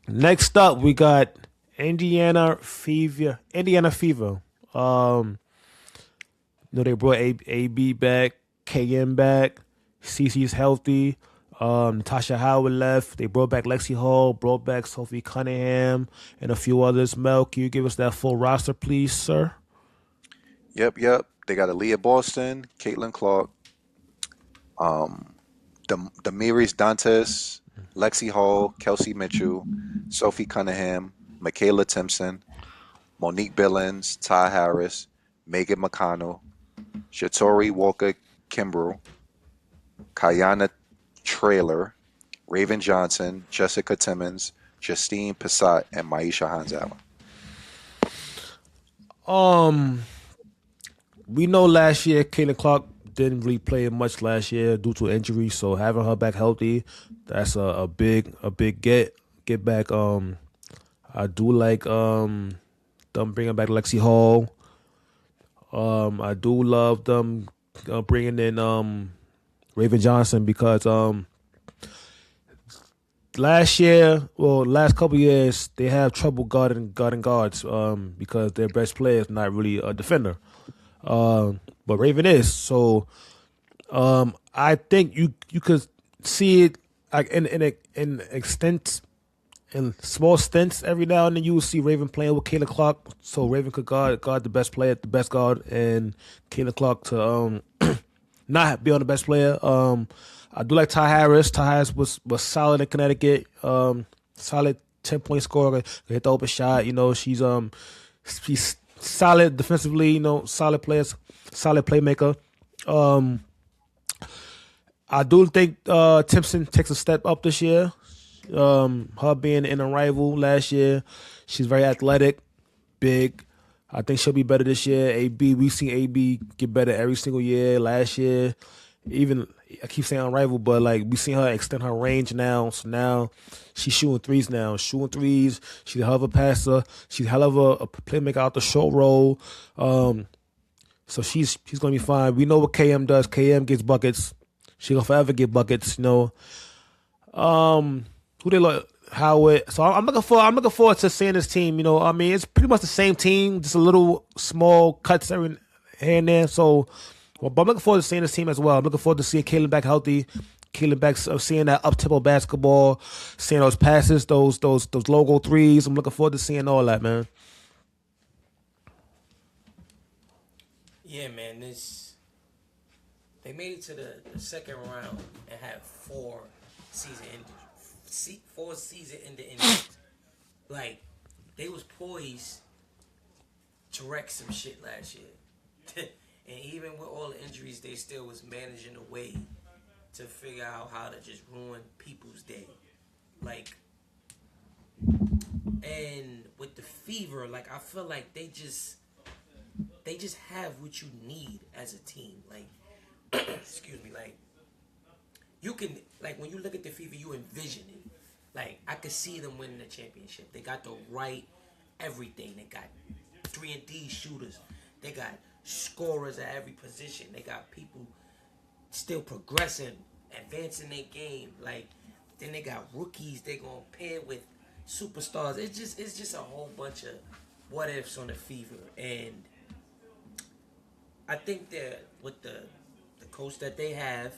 Next up, we got Indiana Fever. Indiana Fever. They brought AB back, KM back, CC's healthy. Natasha Howard left. They brought back Lexi Hall, brought back Sophie Cunningham, and a few others. Mel, can you give us that full roster, please, sir? Yep. They got Aaliyah Boston, Caitlin Clark, Damiris Dantes, Lexi Hall, Kelsey Mitchell, Sophie Cunningham, Michaela Timpson, Monique Billings, Ty Harris, Megan McConnell, Shatori Walker Kimbrell, Kayana Trailer, Raven Johnson, Jessica Timmons, Justine Passat, and Maisha Hanzalin. Um, we know last year Caitlin Clark didn't really play much last year due to injury, so having her back healthy, that's a big get back. I do like them bringing back Lexi Hall. I do love them bringing in Raven Johnson because last couple years they have trouble guarding guards because their best player is not really a defender. But Raven is. So I think you could see it like in extent in small stints every now and then you will see Raven playing with Kayla Clark, so Raven could guard the best player, the best guard, and Kayla Clark to not be on the best player. I do like Ty Harris. Ty Harris was solid in Connecticut. Solid 10-point scorer. Hit the open shot. She's solid defensively. Solid players, solid playmaker. I do think Timpson takes a step up this year. Her being an unrivaled last year, she's very athletic, big. I think she'll be better this year. AB, we've seen AB get better every single year. Last year, even I keep saying unrivaled, but like we've seen her extend her range now. So now she's shooting threes now. Shooting threes. She's a hell of a passer. She's a hell of a playmaker out the short roll. So she's gonna be fine. We know what KM does. KM gets buckets. She gonna forever get buckets. Who they like? Howard. So I'm looking forward to seeing this team. It's pretty much the same team, just a little small cuts every here and there. So, but I'm looking forward to seeing this team as well. I'm looking forward to seeing Caitlin back healthy. Caitlin back, seeing that up tempo basketball, seeing those passes, those logo threes. I'm looking forward to seeing all that, man. Yeah, man. They made it to the second round and had four season-ending injuries. Like they was poised to wreck some shit last year, and even with all the injuries, they still was managing a way to figure out how to just ruin people's day. Like, and with the Fever, like I feel like they just have what you need as a team. Like, excuse me, like you can, like when you look at the Fever, you envision it. Like I could see them winning the championship. They got the right everything. They got 3-and-D shooters. They got scorers at every position. They got people still progressing, advancing their game. Like then they got rookies they gonna pair with superstars. It's just a whole bunch of what ifs on the Fever, and I think that with the coach that they have,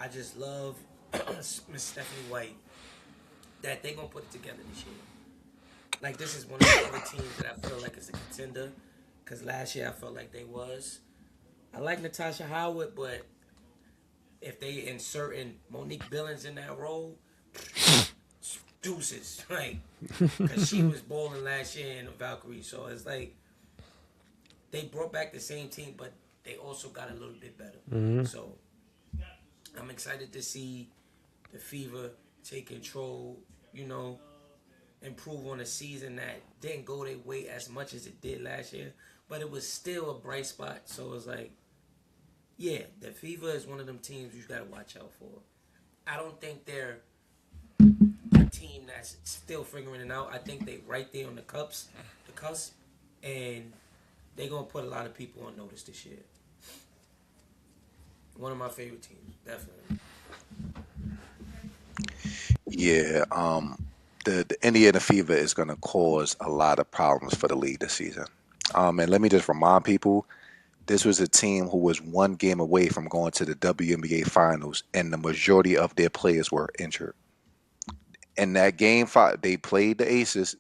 I just love Miss Stephanie White that they gonna put it together this year. Like this is one of the other teams that I feel like is a contender, because last year I felt like they was. I like Natasha Howard, but if they inserting Monique Billings in that role, deuces, like, because she was bowling last year in the Valkyrie, so it's like they brought back the same team, but they also got a little bit better. Mm-hmm. So I'm excited to see the Fever take control, improve on a season that didn't go their way as much as it did last year, but it was still a bright spot. So it's like, yeah, the Fever is one of them teams you got to watch out for. I don't think they're a team that's still figuring it out. I think they right there on the cusp, and they gonna put a lot of people on notice this year. One of my favorite teams, definitely. Yeah, the Indiana Fever is going to cause a lot of problems for the league this season. And let me just remind people, this was a team who was one game away from going to the WNBA Finals, and the majority of their players were injured. In that game five, they played the Aces.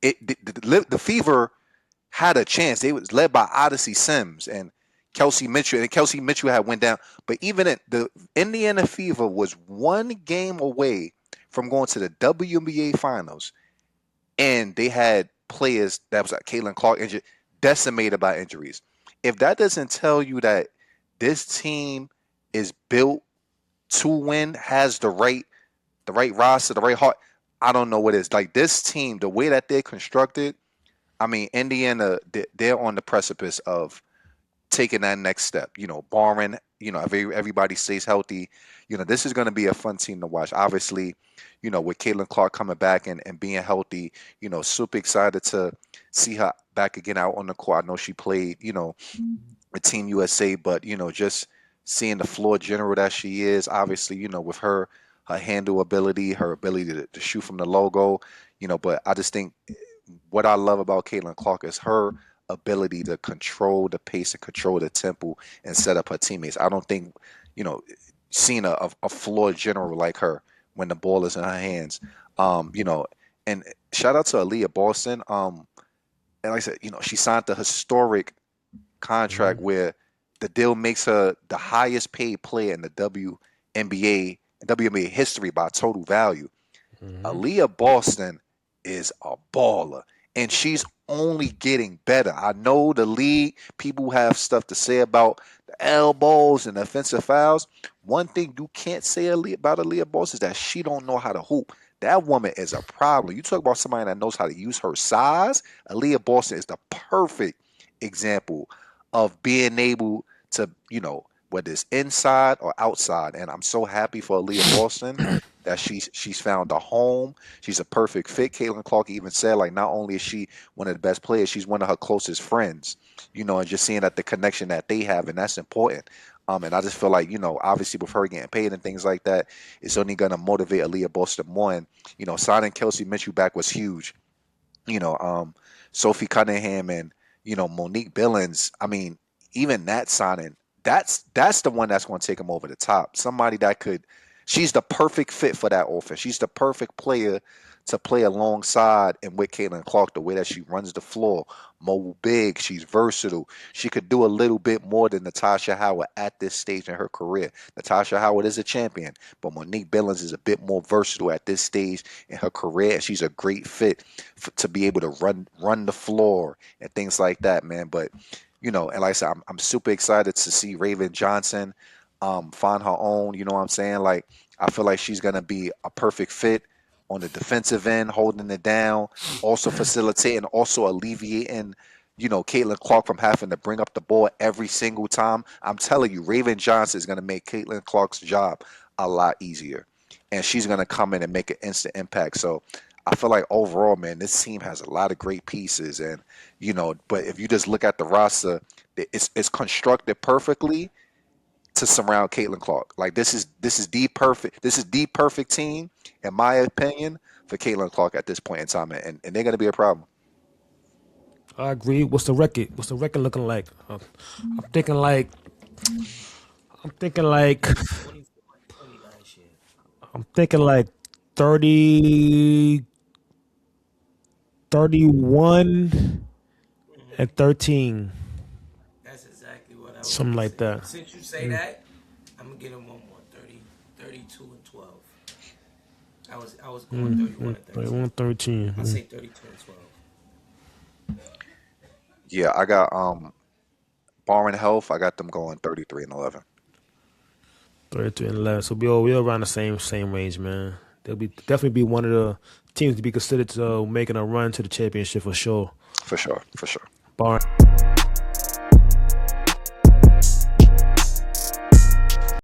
The Fever had a chance. They was led by Odyssey Sims and Kelsey Mitchell, and Kelsey Mitchell had went down. But even the Indiana Fever was one game away from going to the WNBA Finals, and they had players that was like Caitlin Clark injured, decimated by injuries. If that doesn't tell you that this team is built to win, has the right roster, the right heart, I don't know what it is. Like this team, the way that they're constructed, I mean, Indiana, they're on the precipice of taking that next step. Barring, if everybody stays healthy, this is going to be a fun team to watch. Obviously, with Caitlin Clark coming back and being healthy, super excited to see her back again out on the court. I know she played, with Team USA, but, just seeing the floor general that she is, obviously, with her handle ability, her ability to shoot from the logo, but I just think what I love about Caitlin Clark is her ability to control the pace and control the tempo and set up her teammates. I don't think, seeing a floor general like her when the ball is in her hands, and shout out to Aaliyah Boston. And like I said, she signed the historic contract where the deal makes her the highest paid player in the WNBA history by total value. Aaliyah Boston is a baller, and she's only getting better. I know the league people have stuff to say about the elbows and offensive fouls. One thing you can't say about Aaliyah Boston is that she don't know how to hoop. That woman is a problem. You talk about somebody that knows how to use her size. Aaliyah Boston is the perfect example of being able to, whether it's inside or outside. And I'm so happy for Aaliyah Boston that she's found a home. She's a perfect fit. Caitlin Clark even said, like, not only is she one of the best players, she's one of her closest friends, and just seeing that the connection that they have, and that's important. And I just feel like, obviously with her getting paid and things like that, it's only going to motivate Aaliyah Boston more. And, signing Kelsey Mitchell back was huge. Sophie Cunningham and, Monique Billings. I mean, even that signing, that's the one that's going to take them over the top. Somebody that she's the perfect fit for that offense. She's the perfect player to play alongside and with Caitlin Clark, the way that she runs the floor, mobile big, she's versatile. She could do a little bit more than Natasha Howard at this stage in her career. Natasha Howard is a champion, but Monique Billings is a bit more versatile at this stage in her career, and she's a great fit to be able to run the floor and things like that, man. But and like I said, I'm super excited to see Raven Johnson find her own. You know what I'm saying? Like, I feel like she's gonna be a perfect fit on the defensive end, holding it down, also facilitating, also alleviating, Caitlin Clark from having to bring up the ball every single time. I'm telling you, Raven Johnson is gonna make Caitlin Clark's job a lot easier, and she's gonna come in and make an instant impact. So I feel like overall, man, this team has a lot of great pieces, and but if you just look at the roster, it's constructed perfectly to surround Caitlin Clark. Like this is the perfect team, in my opinion, for Caitlin Clark at this point in time, and they're gonna be a problem. I agree. What's the record? What's the record looking like? I'm thinking like I'm thinking like 24-20 last year. I'm thinking like 30, 31 and 13, That's exactly what I was something gonna like say. that. Since you say that, I'm gonna get him one more. 30, 32 and 12. I was going 31 and 13. 31, 13. I say 32 and 12. Yeah, I got barring health, I got them going 33 and 11. 33 and 11. So we're around the same range, man. They'll definitely be one of the teams to be considered to making a run to the championship for sure. For sure, for sure. Barring